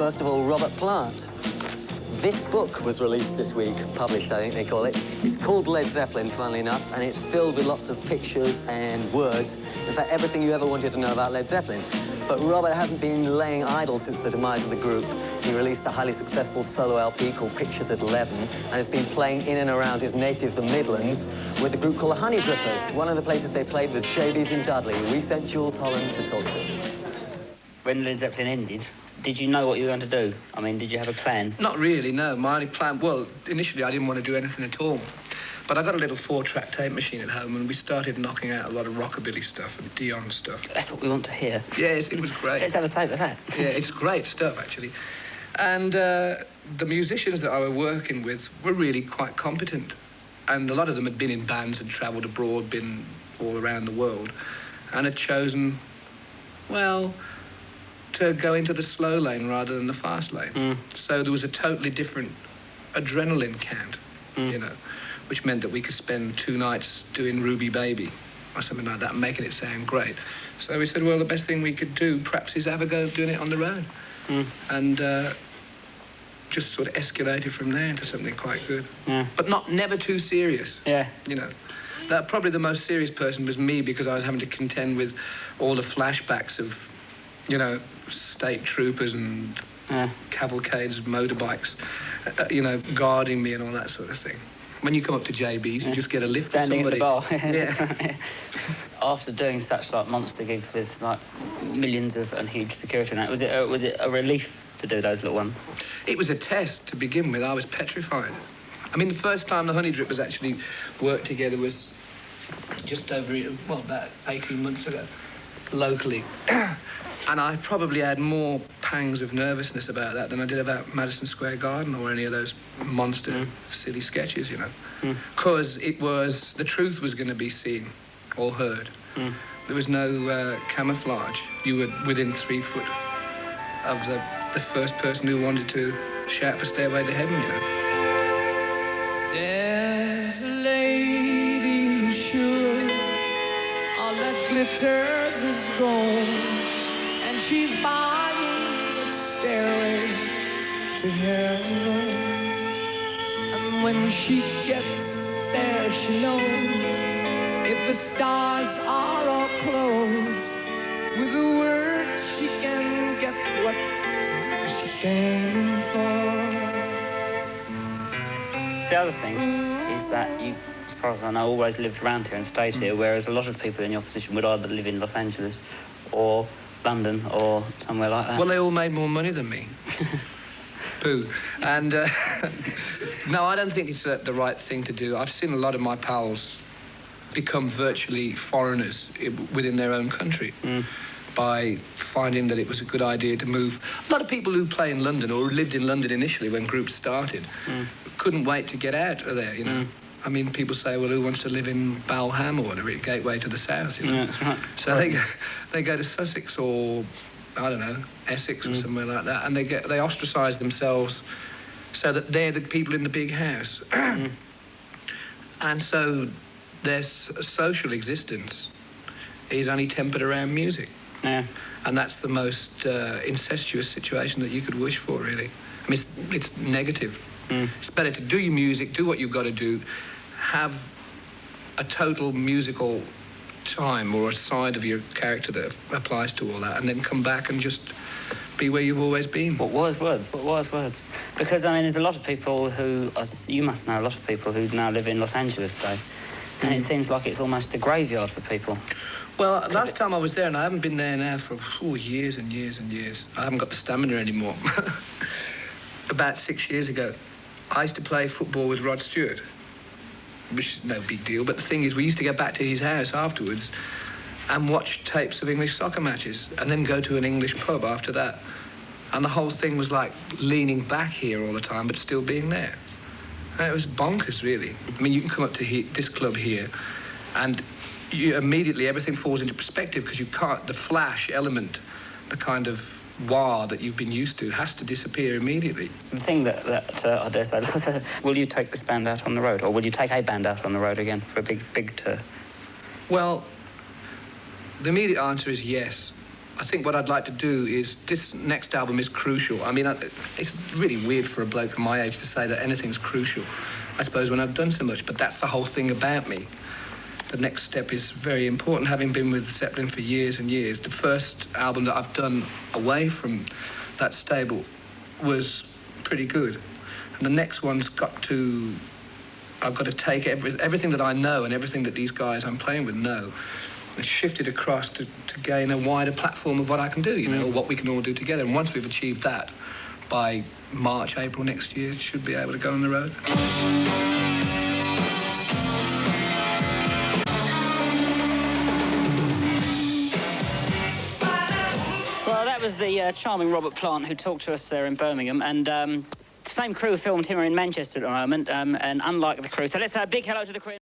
first of all, Robert Plant. This book was released this week, published, I think they call it. It's called Led Zeppelin, funnily enough, and it's filled with lots of pictures and words. In fact, everything you ever wanted to know about Led Zeppelin. But Robert hasn't been laying idle since the demise of the group. He released a highly successful solo LP called Pictures at 11, and has been playing in and around his native, the Midlands, with a group called the Honey Drippers. One of the places they played was JB's in Dudley. We sent Jules Holland to talk to him. When Led Zeppelin ended, did you know what you were going to do? I mean, did you have a plan? Not really, no. My only plan... Well, initially I didn't want to do anything at all. But I got a little 4-track tape machine at home, and we started knocking out a lot of rockabilly stuff and Dion stuff. That's what we want to hear. Yes, it was great. Let's have a tape of that. Yeah, it's great stuff, actually. And the musicians that I were working with were really quite competent. And a lot of them had been in bands and travelled abroad, been all around the world, and had chosen, well, to go into the slow lane rather than the fast lane. So there was a totally different adrenaline count, you know, which meant that we could spend 2 nights doing Ruby Baby or something like that, making it sound great. So we said, well, the best thing we could do perhaps is have a go doing it on the road. And just sort of escalated from there into something quite good. But never too serious. Yeah. You know, that probably the most serious person was me, because I was having to contend with all the flashbacks of, you know, state troopers and cavalcades of motorbikes, you know, guarding me and all that sort of thing. When you come up to JB's, you just get a lift Standing with somebody. at the bar. Yeah. After doing such like monster gigs with like millions of and huge security, and that, was it a relief to do those little ones? It was a test to begin with. I was petrified. I mean, the first time the Honey Drippers actually worked together was just over, well, about 18 months ago, locally. And I probably had more pangs of nervousness about that than I did about Madison Square Garden or any of those monster, silly sketches, you know. Because it was, the truth was going to be seen or heard. There was no camouflage. You were within 3 foot of the first person who wanted to shout for Stairway to Heaven, you know. There's a lady who's sure all that glitters is gold. She's buying a stairway to heaven. And when she gets there, she knows if the stars are all closed, with a word she can get what she came for. The other thing is that you, as far as I know, always lived around here and stayed here, whereas a lot of people in your position would either live in Los Angeles or London or somewhere like that. Well, they all made more money than me. Boo. And no, I don't think it's the right thing to do. I've seen a lot of my pals become virtually foreigners within their own country by finding that it was a good idea to move. A lot of people who play in London or who lived in London initially when groups started couldn't wait to get out of there, you know. I mean, people say, well, who wants to live in Balham or whatever, Gateway to the South, you know? Yeah, that's right. So they go to Sussex or, I don't know, Essex or somewhere like that, and they ostracise themselves so that they're the people in the big house. And so their social existence is only tempered around music. Yeah. And that's the most incestuous situation that you could wish for, really. I mean, it's negative. It's better to do your music, do what you've got to do, have a total musical time or a side of your character that applies to all that, and then come back and just be where you've always been. What wise words? Because, I mean, there's a lot of people who, you must know a lot of people who now live in Los Angeles, say, and it seems like it's almost a graveyard for people. Well, last time I was there, and I haven't been there now for years and years and years. I haven't got the stamina anymore. About 6 years ago, I used to play football with Rod Stewart, which is no big deal, but the thing is, we used to go back to his house afterwards and watch tapes of English soccer matches, and then go to an English pub after that. And the whole thing was like leaning back here all the time, but still being there. And it was bonkers, really. I mean, you can come up to this club here, and immediately everything falls into perspective, because you can't, the flash element, the kind of wah that you've been used to has to disappear immediately. The thing that I dare say, will you take this band out on the road, or will you take a band out on the road again for a big tour? Well, the immediate answer is yes. I think what I'd like to do is, this next album is crucial. I mean, it's really weird for a bloke of my age to say that anything's crucial, I suppose, when I've done so much, but that's the whole thing about me. The next step is very important, having been with Zeppelin for years and years. The first album that I've done away from that stable was pretty good. And the next one's I've got to take everything that I know and everything that these guys I'm playing with know and shift it across to gain a wider platform of what I can do, you know, what we can all do together. And once we've achieved that, by March, April next year, should be able to go on the road. Well, that was the charming Robert Plant who talked to us there in Birmingham, and the same crew filmed him in Manchester at the moment, and unlike the crew. So let's say a big hello to the crew.